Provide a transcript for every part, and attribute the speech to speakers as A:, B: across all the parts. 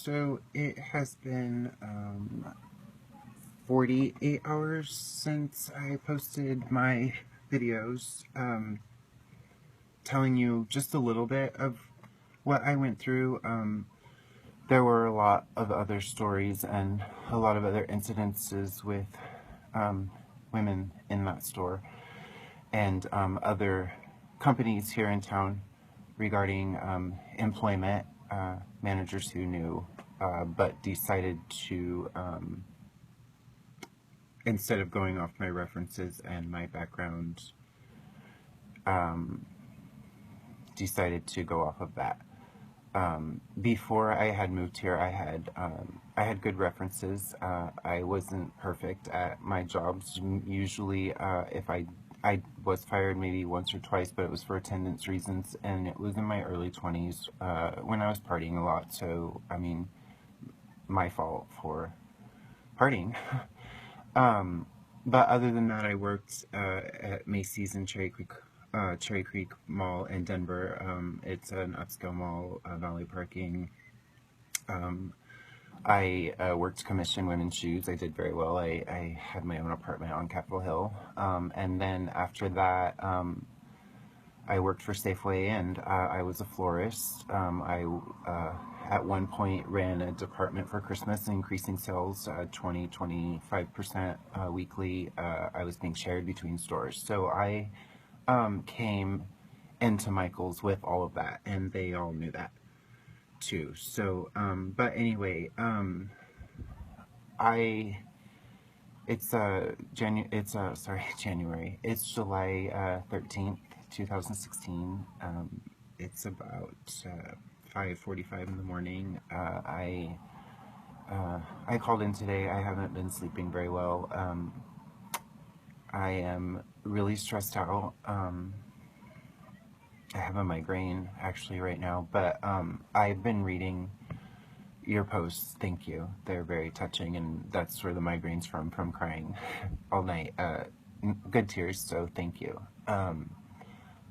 A: So it has been 48 hours since I posted my videos telling you just a little bit of what I went through. There were a lot of other stories and a lot of other incidences with women in that store and other companies here in town regarding employment, managers who knew but decided to, instead of going off my references and my background, decided to go off of that. Before I had moved here, I had good references. I wasn't perfect at my jobs. Usually, if I was fired maybe once or twice, but it was for attendance reasons, and it was in my early 20s when I was partying a lot. So, I mean, my fault for partying. But other than that, I worked at Macy's in Cherry Creek Mall in Denver. It's an upscale mall, valet parking. I worked commission women's shoes. I did very well. I had my own apartment on Capitol Hill. And then after that, I worked for Safeway, and I was a florist. I at one point ran a department for Christmas, increasing sales 25% weekly. I was being shared between stores. So I came into Michael's with all of that, and they all knew that too. So, but anyway, January. It's July 13th, 2016. It's about 5:45 in the morning. I called in today. I haven't been sleeping very well. I am really stressed out. I have a migraine actually right now, but I've been reading your posts. Thank you. They're very touching, and that's where the migraine's from crying all night. Good tears, so thank you.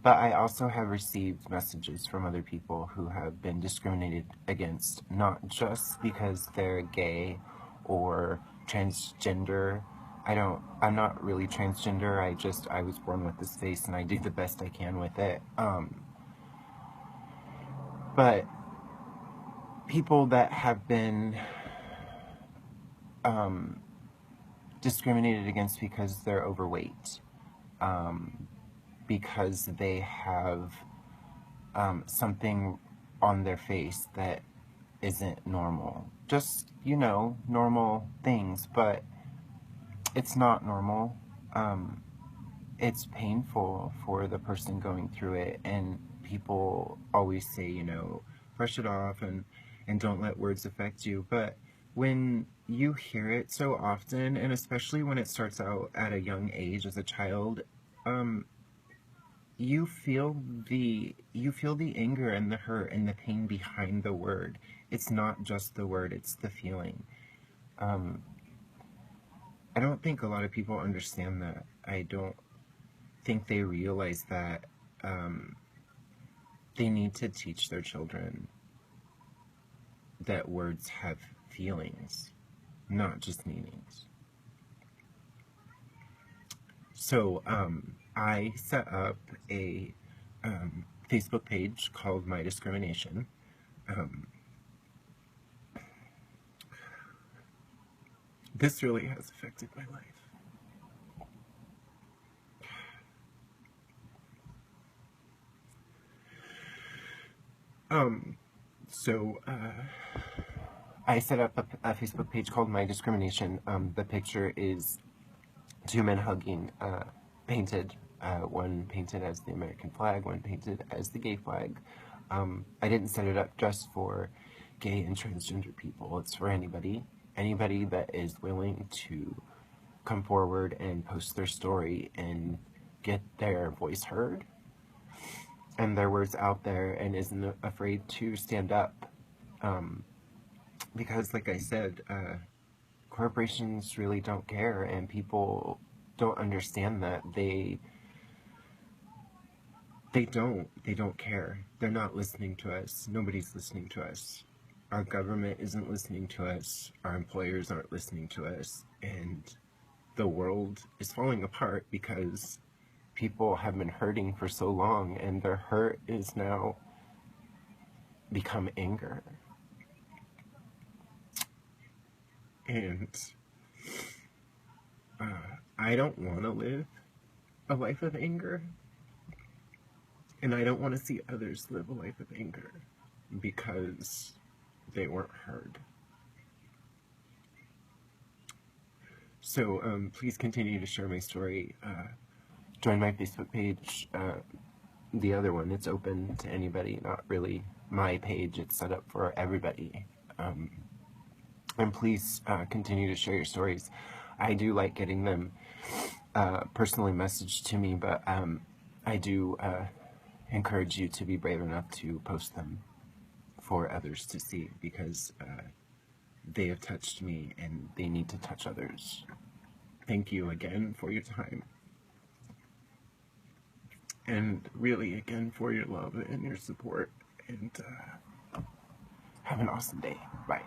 A: But I also have received messages from other people who have been discriminated against, not just because they're gay or transgender. I'm not really transgender. I was born with this face, and I do the best I can with it. But people that have been discriminated against because they're overweight, because they have something on their face that isn't normal. Just, normal things, but it's not normal. It's painful for the person going through it, and people always say, brush it off and don't let words affect you. But when you hear it so often, and especially when it starts out at a young age as a child, you feel the anger and the hurt and the pain behind the word. It's not just the word, it's the feeling. I don't think a lot of people understand that. I don't think they realize that they need to teach their children that words have feelings, not just meanings. So I set up a Facebook page called My Discrimination. This really has affected my life. So I set up a Facebook page called My Discrimination. The picture is two men hugging, painted, one painted as the American flag, one painted as the gay flag. I didn't set it up just for gay and transgender people. It's for anybody that is willing to come forward and post their story and get their voice heard and their words out there, and isn't afraid to stand up. Because like I said, corporations really don't care, and people don't understand that. They don't care. They're not listening to us. Nobody's listening to us. our government isn't listening to us, our employers aren't listening to us, and the world is falling apart because people have been hurting for so long, and their hurt is now become anger. And I don't want to live a life of anger, and I don't want to see others live a life of anger because they weren't heard. So please continue to share my story. Join my Facebook page. The other one, it's open to anybody, not really my page. It's set up for everybody. And please continue to share your stories. I do like getting them personally messaged to me, but I do encourage you to be brave enough to post them for others to see, because they have touched me and they need to touch others. Thank you again for your time. And really, again, for your love and your support. And have an awesome day. Bye.